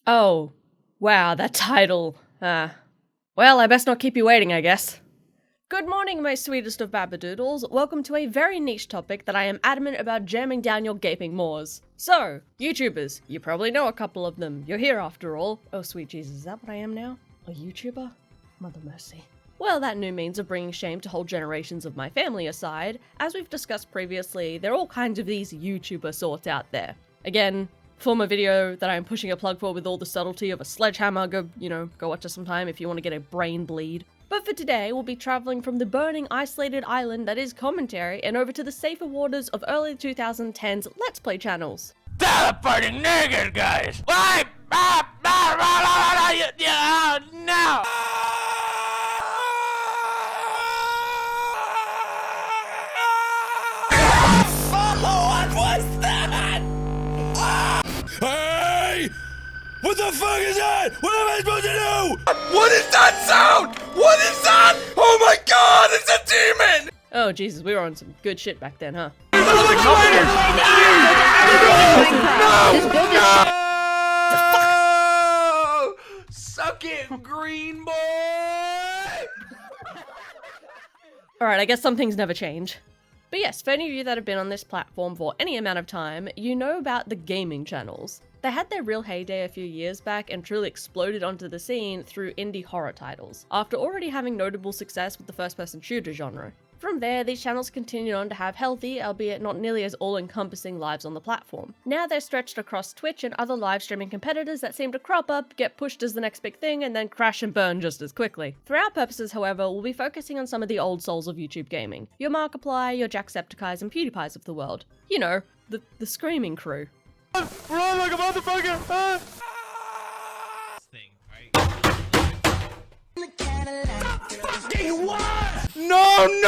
Oh, wow, that title. Well, I best not keep you waiting, I guess. Good morning, my sweetest of babadoodles. Welcome to a very niche topic that I am adamant about jamming down your gaping maws. So, YouTubers, you probably know a couple of them. You're here after all. Oh, sweet Jesus, is that what I am now? A YouTuber? Mother mercy. Well, that new means of bringing shame to whole generations of my family aside, as we've discussed previously, there are all kinds of these YouTuber sorts out there. Again, former video that I'm pushing a plug for with all the subtlety of a sledgehammer, go watch it sometime if you want to get a brain bleed. But for today, we'll be traveling from the burning, isolated island that is commentary and over to the safer waters of early 2010s Let's Play channels. Teleporting niggas, guys! Why? No! What was that? Hey! What the fuck is that? What am I supposed to do? What is that sound? What is that? Oh my god, it's a demon! Oh Jesus, we were on some good shit back then, huh? No! Suck it, green boy! Alright, I guess some things never change. But yes, for any of you that have been on this platform for any amount of time, you know about the gaming channels. They had their real heyday a few years back and truly exploded onto the scene through indie horror titles, after already having notable success with the first-person shooter genre. From there, these channels continued on to have healthy, albeit not nearly as all-encompassing lives on the platform. Now they're stretched across Twitch and other live streaming competitors that seem to crop up, get pushed as the next big thing, and then crash and burn just as quickly. For our purposes, however, we'll be focusing on some of the old souls of YouTube gaming. Your Markiplier, your Jacksepticeyes and PewDiePies of the world. You know, the screaming crew. Run like a motherfucker! Fucking what? No, I'm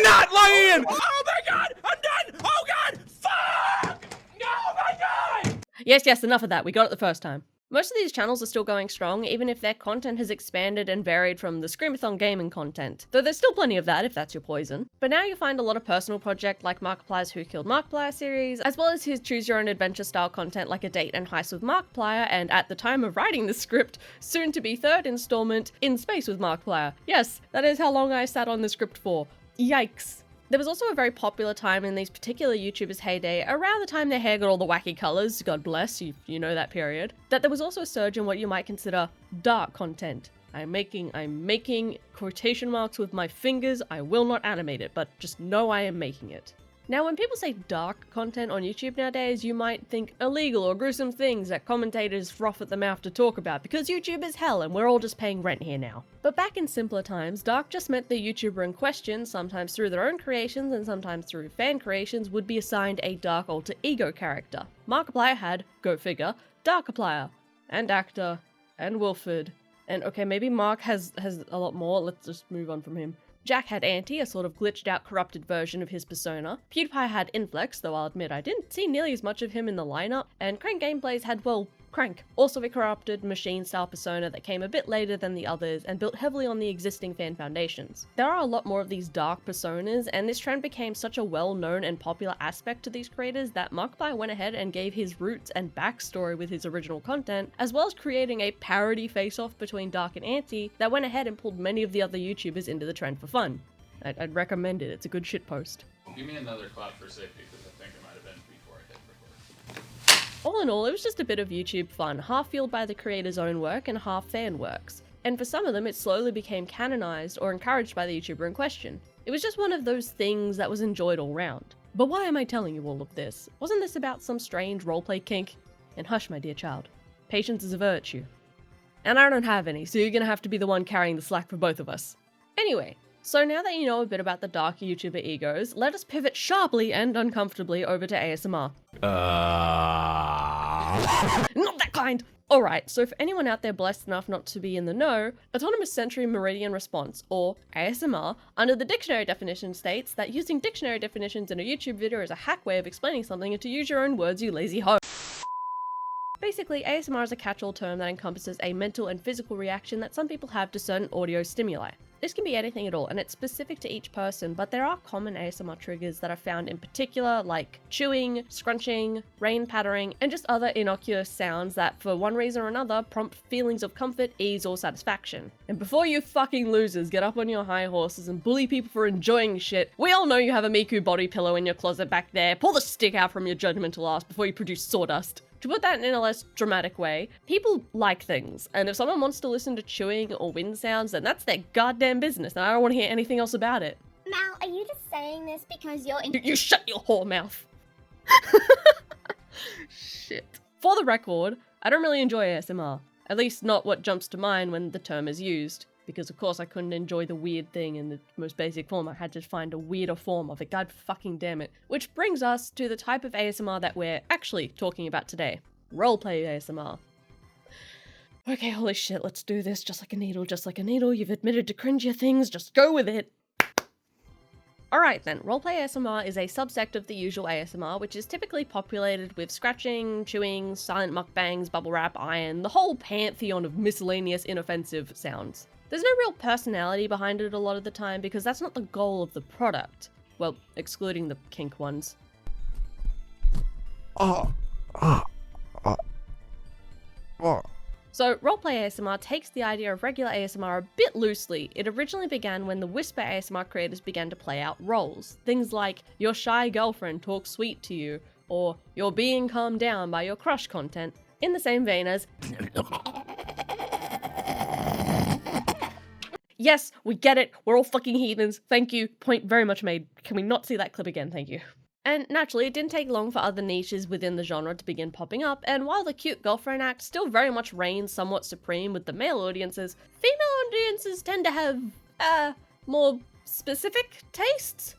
not lying! Oh my god, I'm done! Oh god, fuck! No, my god! Yes, enough of that. We got it the first time. Most of these channels are still going strong, even if their content has expanded and varied from the Screamathon gaming content, though there's still plenty of that if that's your poison. But now you'll find a lot of personal projects like Markiplier's Who Killed Markiplier series, as well as his Choose Your Own Adventure style content like A Date and Heist with Markiplier, and at the time of writing this script, soon to be third installment, In Space with Markiplier. Yes, that is how long I sat on the script for. Yikes. There was also a very popular time in these particular YouTubers' heyday, around the time their hair got all the wacky colours, God bless, you know that period, that there was also a surge in what you might consider dark content. I'm making quotation marks with my fingers, I will not animate it, but just know I am making it. Now, when people say dark content on YouTube nowadays, you might think illegal or gruesome things that commentators froth at the mouth to talk about, because YouTube is hell and we're all just paying rent here now. But back in simpler times, dark just meant the YouTuber in question, sometimes through their own creations and sometimes through fan creations, would be assigned a dark alter ego character. Markiplier had, go figure, Darkiplier, and Actor, and Wilford, and okay, maybe Mark has a lot more, let's just move on from him. Jack had Anti, a sort of glitched out, corrupted version of his persona. PewDiePie had Inflex, though I'll admit I didn't see nearly as much of him in the lineup. And Crank Gameplays had, well, Crank, also a corrupted machine-style persona that came a bit later than the others and built heavily on the existing fan foundations. There are a lot more of these dark personas, and this trend became such a well-known and popular aspect to these creators that Markiplier went ahead and gave his roots and backstory with his original content, as well as creating a parody face-off between Dark and Anti that went ahead and pulled many of the other YouTubers into the trend for fun. I'd recommend it, it's a good shitpost. Give me another clap for safety, because I think it might have been before I hit record. All in all, it was just a bit of YouTube fun, half fueled by the creator's own work and half fan works. And for some of them, it slowly became canonized or encouraged by the YouTuber in question. It was just one of those things that was enjoyed all round. But why am I telling you all of this? Wasn't this about some strange roleplay kink? And hush, my dear child. Patience is a virtue. And I don't have any, so you're gonna have to be the one carrying the slack for both of us. Anyway, so now that you know a bit about the dark YouTuber egos, let us pivot sharply and uncomfortably over to ASMR. Not that kind! Alright, so for anyone out there blessed enough not to be in the know, Autonomous Sensory Meridian Response, or ASMR, under the dictionary definition states that using dictionary definitions in a YouTube video is a hack way of explaining something, and to use your own words, you lazy hoe. Basically, ASMR is a catch-all term that encompasses a mental and physical reaction that some people have to certain audio stimuli. This can be anything at all, and it's specific to each person, but there are common ASMR triggers that are found in particular, like chewing, scrunching, rain pattering, and just other innocuous sounds that, for one reason or another, prompt feelings of comfort, ease, or satisfaction. And before you fucking losers get up on your high horses and bully people for enjoying shit, we all know you have a Miku body pillow in your closet back there. Pull the stick out from your judgmental ass before you produce sawdust. To put that in a less dramatic way, people like things, and if someone wants to listen to chewing or wind sounds, then that's their goddamn business, and I don't want to hear anything else about it. Mal, are you just saying this because you're You shut your whore mouth. Shit. For the record, I don't really enjoy ASMR. At least not what jumps to mind when the term is used. Because of course I couldn't enjoy the weird thing in the most basic form, I had to find a weirder form of it, god fucking damn it. Which brings us to the type of ASMR that we're actually talking about today. Roleplay ASMR. Okay, holy shit, let's do this, just like a needle, just like a needle, you've admitted to cringier things, just go with it! Alright then, roleplay ASMR is a subsect of the usual ASMR, which is typically populated with scratching, chewing, silent mukbangs, bubble wrap, iron, the whole pantheon of miscellaneous inoffensive sounds. There's no real personality behind it a lot of the time because that's not the goal of the product. Well, excluding the kink ones. So, roleplay ASMR takes the idea of regular ASMR a bit loosely. It originally began when the Whisper ASMR creators began to play out roles. Things like, your shy girlfriend talks sweet to you, or you're being calmed down by your crush content, in the same vein as yes, we get it, we're all fucking heathens, thank you, point very much made. Can we not see that clip again, thank you. And naturally, it didn't take long for other niches within the genre to begin popping up, and while the cute girlfriend act still very much reigns somewhat supreme with the male audiences, female audiences tend to have, more specific tastes?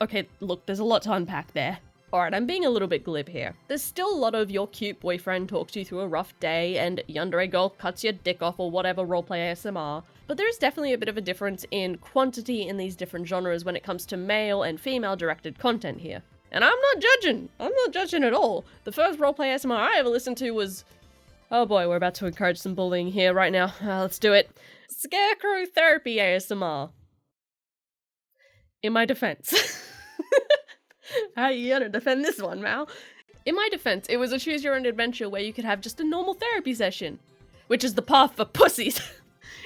Okay, look, there's a lot to unpack there. Alright, I'm being a little bit glib here. There's still a lot of your cute boyfriend talks you through a rough day, and yandere girl cuts your dick off or whatever roleplay ASMR, but there is definitely a bit of a difference in quantity in these different genres when it comes to male and female directed content here. And I'm not judging at all. The first roleplay ASMR I ever listened to was... oh boy, we're about to encourage some bullying here right now. Let's do it. Scarecrow Therapy ASMR. In my defense. How are you gonna defend this one, Mal? In my defense, it was a choose your own adventure where you could have just a normal therapy session. Which is the path for pussies.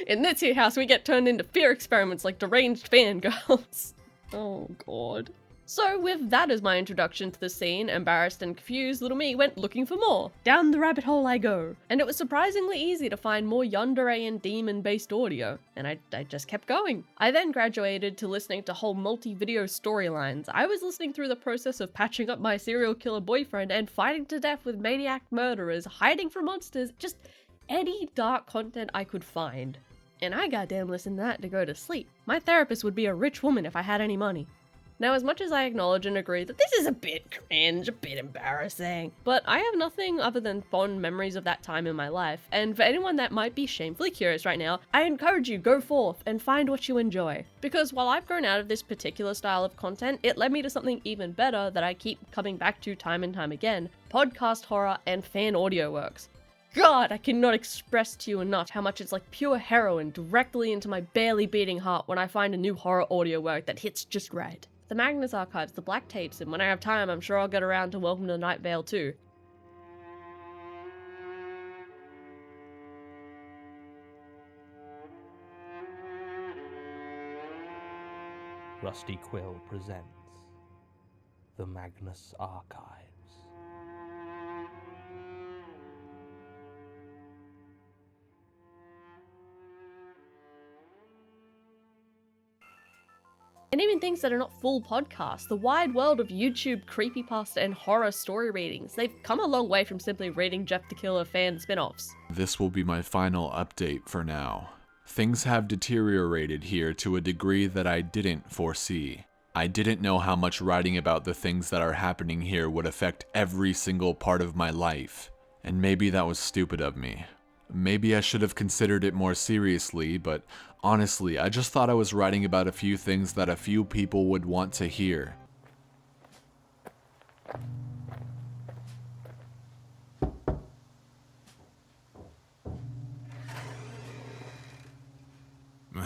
In this here house, we get turned into fear experiments like deranged fangirls. Oh god. So with that as my introduction to the scene, embarrassed and confused, little me went looking for more. Down the rabbit hole I go. And it was surprisingly easy to find more yandere and demon-based audio. And I just kept going. I then graduated to listening to whole multi-video storylines. I was listening through the process of patching up my serial killer boyfriend and fighting to death with maniac murderers, hiding from monsters, just any dark content I could find. And I goddamn listened to that to go to sleep. My therapist would be a rich woman if I had any money. Now, as much as I acknowledge and agree that this is a bit cringe, a bit embarrassing, but I have nothing other than fond memories of that time in my life, and for anyone that might be shamefully curious right now, I encourage you, go forth and find what you enjoy. Because while I've grown out of this particular style of content, it led me to something even better that I keep coming back to time and time again, podcast horror and fan audio works. God, I cannot express to you enough how much it's like pure heroin directly into my barely beating heart when I find a new horror audio work that hits just right. The Magnus Archives, the Black Tapes, and when I have time, I'm sure I'll get around to Welcome to the Night Vale too. Rusty Quill presents The Magnus Archives. And even things that are not full podcasts, the wide world of YouTube creepypasta and horror story readings, they've come a long way from simply reading Jeff the Killer fan spin-offs. This will be my final update for now. Things have deteriorated here to a degree that I didn't foresee. I didn't know how much writing about the things that are happening here would affect every single part of my life. And maybe that was stupid of me. Maybe I should have considered it more seriously, but honestly, I just thought I was writing about a few things that a few people would want to hear.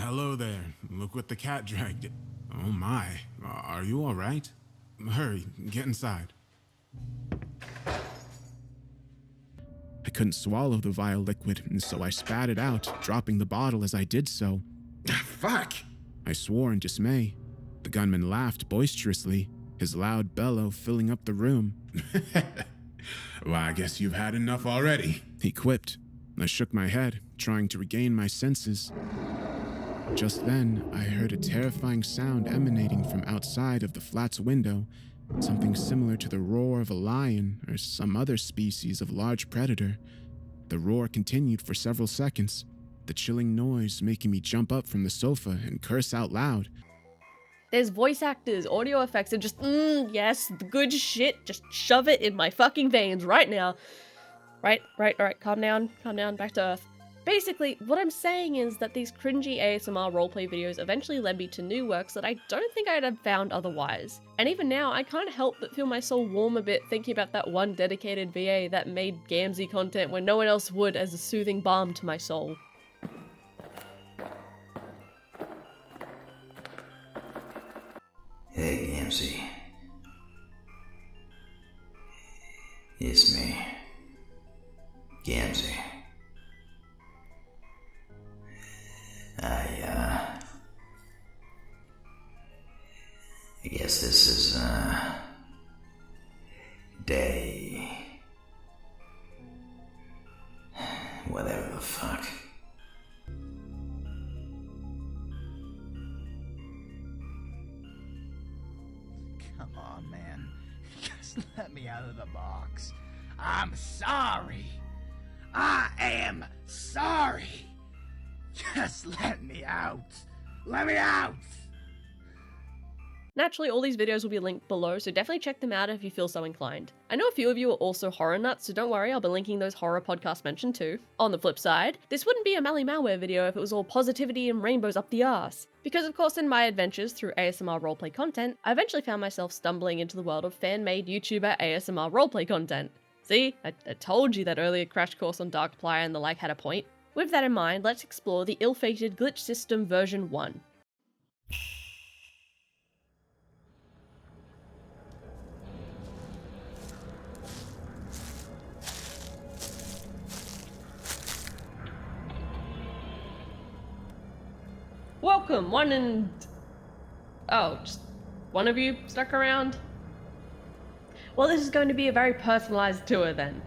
hello there. Look what the cat dragged. Oh my. Are you all right? Hurry, get inside. I couldn't swallow the vile liquid, and so I spat it out, dropping the bottle as I did so. Fuck! I swore in dismay. The gunman laughed boisterously, his loud bellow filling up the room. Well, I guess you've had enough already, he quipped. I shook my head, trying to regain my senses. Just then, I heard a terrifying sound emanating from outside of the flat's window, something similar to the roar of a lion or some other species of large predator. The roar continued for several seconds, the chilling noise making me jump up from the sofa and curse out loud. There's voice actors, audio effects, and just, yes, the good shit. Just shove it in my fucking veins right now. Right, alright, calm down, back to earth. Basically, what I'm saying is that these cringy ASMR roleplay videos eventually led me to new works that I don't think I'd have found otherwise. And even now, I can't help but feel my soul warm a bit thinking about that one dedicated VA that made Gamzee content when no one else would as a soothing balm to my soul. Hey, Gamzee. It's me. Gamzee. I guess this is, day... whatever the fuck. Come on, man. Just let me out of the box. I'm sorry. I am sorry. Just let me out. Let me out! Naturally, all these videos will be linked below, so definitely check them out if you feel so inclined. I know a few of you are also horror nuts, so don't worry, I'll be linking those horror podcasts mentioned too. On the flip side, this wouldn't be a Mally Malware video if it was all positivity and rainbows up the arse. Because of course in my adventures through ASMR roleplay content, I eventually found myself stumbling into the world of fan-made YouTuber ASMR roleplay content. See, I told you that earlier crash course on Darkplier and the like had a point. With that in mind, let's explore the ill-fated Glitch System version 1. Welcome, just one of you stuck around? Well, this is going to be a very personalized tour then.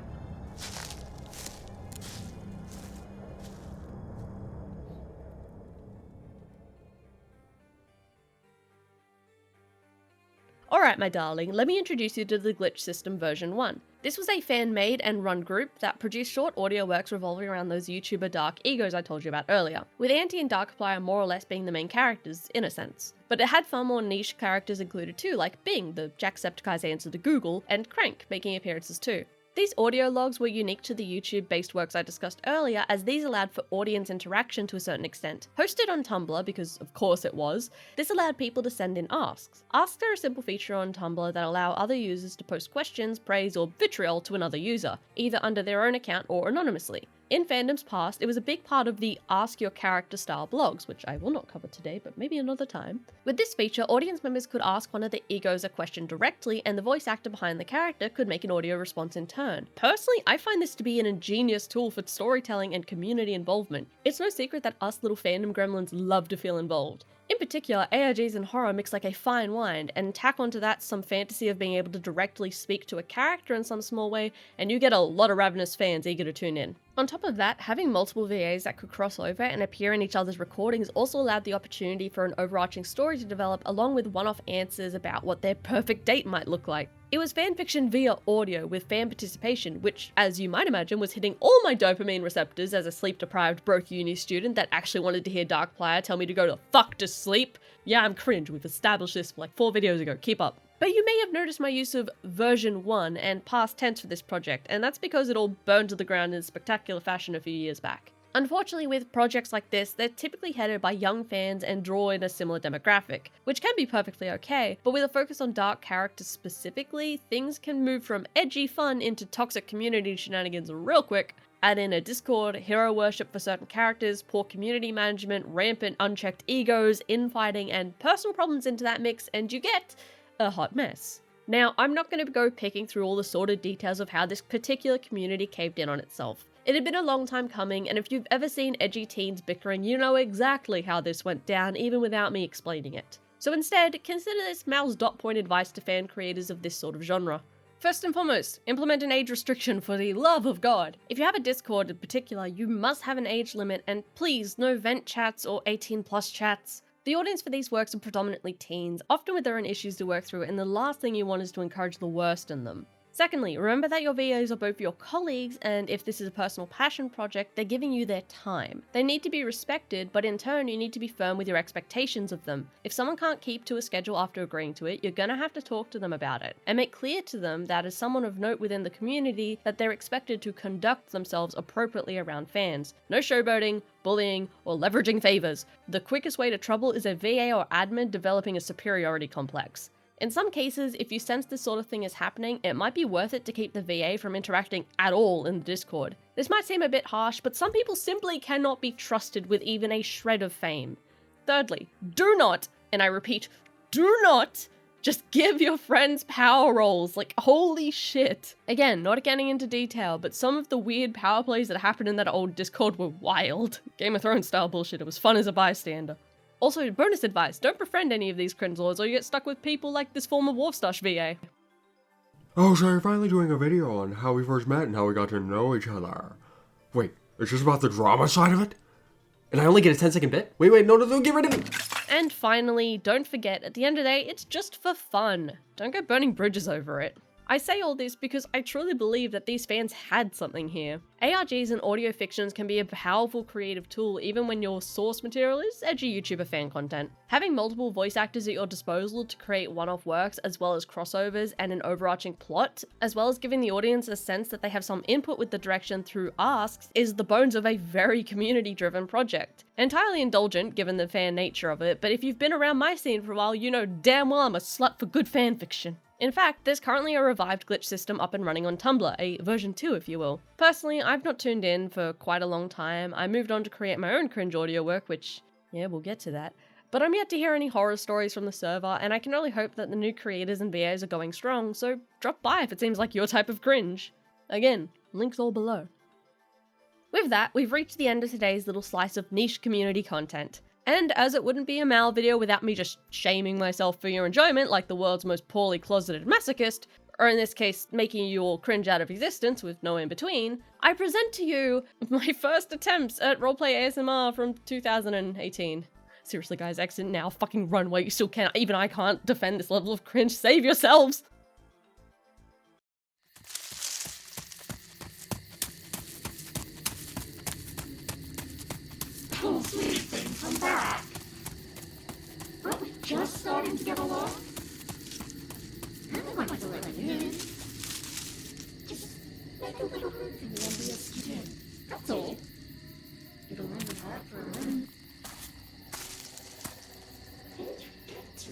Alright my darling, let me introduce you to the Glitch System version 1. This was a fan-made and run group that produced short audio works revolving around those YouTuber dark egos I told you about earlier, with Anti and Darkplier more or less being the main characters, in a sense. But it had far more niche characters included too, like Bing, the Jacksepticeye's answer to Google, and Crank, making appearances too. These audio logs were unique to the YouTube-based works I discussed earlier, as these allowed for audience interaction to a certain extent. Hosted on Tumblr, because of course it was, this allowed people to send in asks. Asks are a simple feature on Tumblr that allow other users to post questions, praise, or vitriol to another user, either under their own account or anonymously. In fandoms past, it was a big part of the Ask Your Character style blogs, which I will not cover today, but maybe another time. With this feature, audience members could ask one of the egos a question directly, and the voice actor behind the character could make an audio response in turn. Personally, I find this to be an ingenious tool for storytelling and community involvement. It's no secret that us little fandom gremlins love to feel involved. In particular, ARGs and horror mix like a fine wine, and tack onto that some fantasy of being able to directly speak to a character in some small way, and you get a lot of ravenous fans eager to tune in. On top of that, having multiple VAs that could cross over and appear in each other's recordings also allowed the opportunity for an overarching story to develop, along with one-off answers about what their perfect date might look like. It was fanfiction via audio with fan participation, which, as you might imagine, was hitting all my dopamine receptors as a sleep-deprived broke uni student that actually wanted to hear Darkplier tell me to go the fuck to sleep. Yeah, I'm cringe, we've established this like 4 videos ago, keep up. But you may have noticed my use of version 1 and past tense for this project, and that's because it all burned to the ground in spectacular fashion a few years back. Unfortunately, with projects like this, they're typically headed by young fans and draw in a similar demographic, which can be perfectly okay, but with a focus on dark characters specifically, things can move from edgy fun into toxic community shenanigans real quick. Add in a Discord, hero worship for certain characters, poor community management, rampant unchecked egos, infighting, and personal problems into that mix, and you get a hot mess. Now, I'm not going to go picking through all the sordid details of how this particular community caved in on itself. It had been a long time coming, and if you've ever seen edgy teens bickering, you know exactly how this went down, even without me explaining it. So instead, consider this Mal's dot point advice to fan creators of this sort of genre. First and foremost, implement an age restriction for the love of God. If you have a Discord in particular, you must have an age limit, and please, no vent chats or 18+ chats. The audience for these works are predominantly teens, often with their own issues to work through, and the last thing you want is to encourage the worst in them. Secondly, remember that your VAs are both your colleagues, and if this is a personal passion project, they're giving you their time. They need to be respected, but in turn, you need to be firm with your expectations of them. If someone can't keep to a schedule after agreeing to it, you're gonna have to talk to them about it, and make clear to them that as someone of note within the community, that they're expected to conduct themselves appropriately around fans. No showboating, bullying, or leveraging favors. The quickest way to trouble is a VA or admin developing a superiority complex. In some cases, if you sense this sort of thing is happening, it might be worth it to keep the VA from interacting at all in the Discord. This might seem a bit harsh, but some people simply cannot be trusted with even a shred of fame. Thirdly, do not, and I repeat, do not just give your friends power roles, like holy shit. Again, not getting into detail, but some of the weird power plays that happened in that old Discord were wild. Game of Thrones style bullshit, it was fun as a bystander. Also, bonus advice, don't befriend any of these cringe lords or you get stuck with people like this former Wolfstash VA. Oh, so you're finally doing a video on how we first met and how we got to know each other. Wait, it's just about the drama side of it? And I only get a 10-second bit? Wait, no, get rid of it! And finally, don't forget, at the end of the day, it's just for fun. Don't go burning bridges over it. I say all this because I truly believe that these fans had something here. ARGs and audio fictions can be a powerful creative tool even when your source material is edgy YouTuber fan content. Having multiple voice actors at your disposal to create one-off works as well as crossovers and an overarching plot, as well as giving the audience a sense that they have some input with the direction through asks, is the bones of a very community-driven project. Entirely indulgent given the fan nature of it, but if you've been around my scene for a while, you know damn well I'm a slut for good fanfiction. In fact, there's currently a revived glitch system up and running on Tumblr, a version 2 if you will. Personally, I've not tuned in for quite a long time. I moved on to create my own cringe audio work, which, yeah, we'll get to that. But I'm yet to hear any horror stories from the server, and I can only hope that the new creators and VAs are going strong, so drop by if it seems like your type of cringe. Again, links all below. With that, we've reached the end of today's little slice of niche community content. And as it wouldn't be a Mal video without me just shaming myself for your enjoyment like the world's most poorly closeted masochist, or in this case, making you all cringe out of existence with no in-between, I present to you my first attempts at roleplay ASMR from 2018. Seriously guys, exit now, fucking run while you still can. Even I can't defend this level of cringe. Save yourselves! Cool sweet things from back. Aren't we just starting to get along? I don't want to let you in. Just make a little room for me and be a student. That's all. It'll only hurt for a minute. Can't you get to?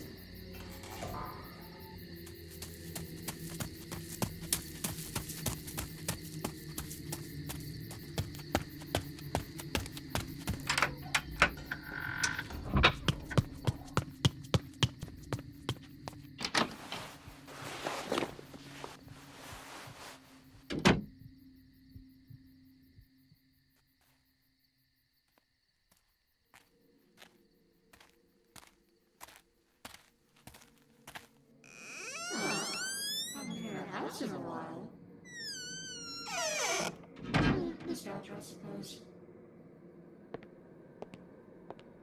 In a while. Nostalgia, I suppose.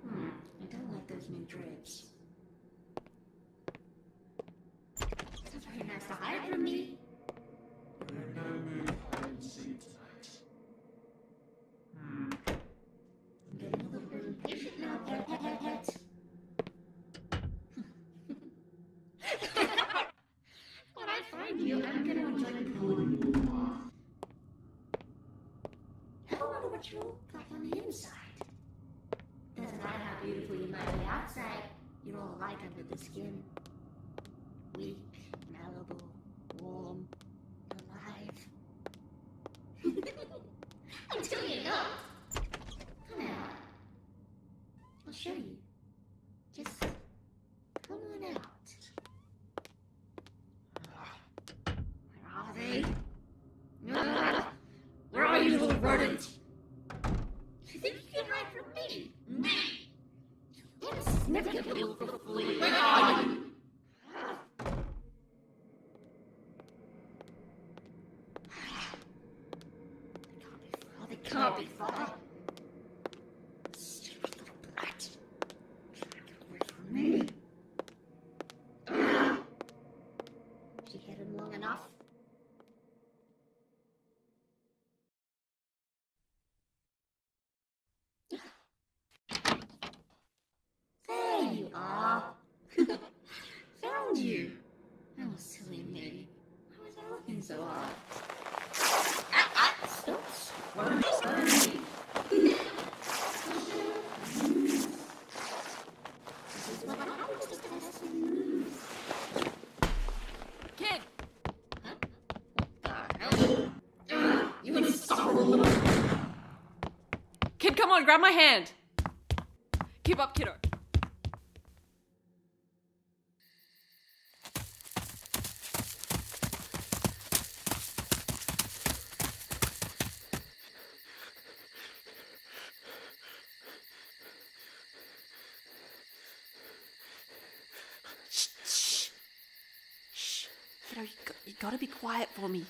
I don't like those new drapes. It's very nice to hide from me. You're no mood hide and seek tonight. I'm getting a little bit impatient now, pet. When I find you, I'm gonna enjoy pulling you off. Have a wonder what natural, like on the inside. Doesn't matter how beautiful you might be outside, you're all alike under the skin. Weak, malleable, warm, alive. Until you're not. Come out. I'll show you. Just come on out. Where are they? Where are you, little rodent? You think you can hide from me? Me? You're a significant little flea. Where are you? They can't be far. Stupid little brat. Trying to get away from me. She hid him long enough. There you are. Found you. Oh, silly me. Why was I looking so hard? Stop squirming. Kid! You insufferable little... Kid, come on, grab my hand! Keep up, kiddo. Kiddo, you gotta be quiet for me.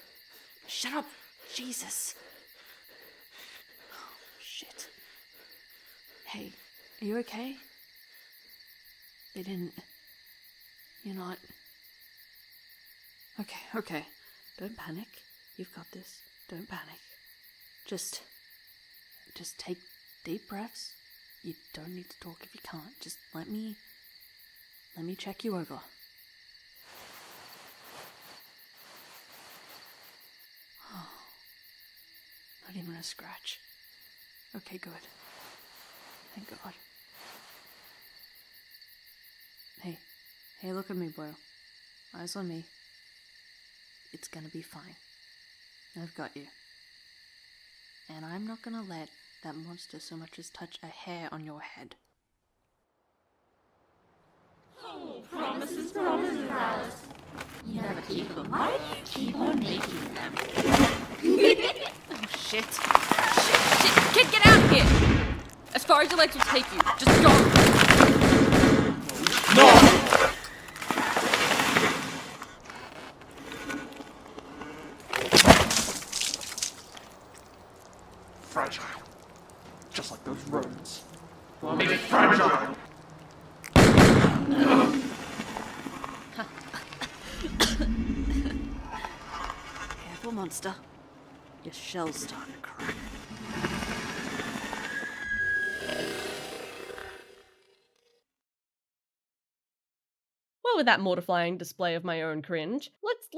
Shut up. Jesus. Oh, shit. Hey, are you okay? They didn't... You're not... Okay. Don't panic. You've got this. Don't panic. Just take deep breaths. You don't need to talk if you can't. Just let me check you over. Oh, not even a scratch. Okay, good. Thank God. Hey, look at me, bro. Eyes on me. It's gonna be fine. I've got you. And I'm not gonna let that monster so much as touch a hair on your head. Oh, promises, Alice. You never keep them. Why do you keep on making them? Oh, shit. Shit, kid, get out of here! As far as your legs will take you, just go! No! Fragile. Just like those rodents. I'll make it fragile! Careful, monster. Your shell's starting to crack. Well, with that mortifying display of my own cringe, let's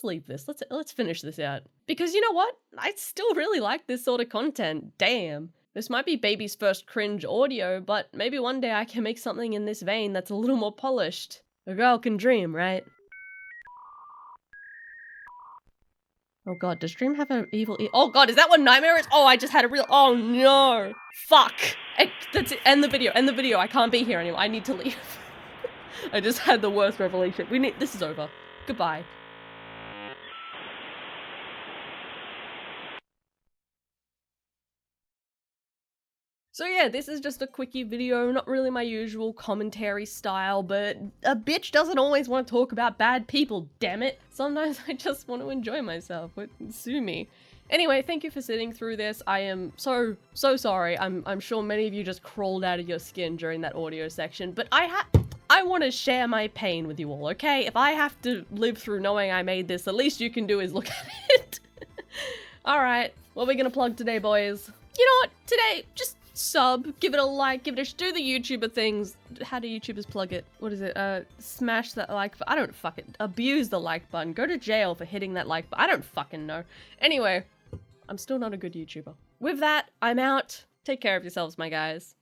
leave this. Let's finish this out. Because you know what? I still really like this sort of content. Damn. This might be baby's first cringe audio, but maybe one day I can make something in this vein that's a little more polished. A girl can dream, right? Oh god, does Dream have an evil oh god, is that what Nightmare is? Oh, I just had a real- oh no! Fuck! That's it, end the video, I can't be here anymore, I need to leave. I just had the worst revelation. This is over. Goodbye. So yeah, this is just a quickie video, not really my usual commentary style, but a bitch doesn't always want to talk about bad people, damn it. Sometimes I just want to enjoy myself, sue me. Anyway, thank you for sitting through this. I am so sorry. I'm sure many of you just crawled out of your skin during that audio section, but I want to share my pain with you all, okay? If I have to live through knowing I made this, the least you can do is look at it. Alright, what are we gonna plug today, boys? You know what? Today, just sub, give it a like, do the YouTuber things. How do YouTubers plug it? What is it? Smash that like button. I don't fucking abuse the like button. Go to jail for hitting that like button. I don't fucking know. Anyway, I'm still not a good YouTuber. With that, I'm out. Take care of yourselves, my guys.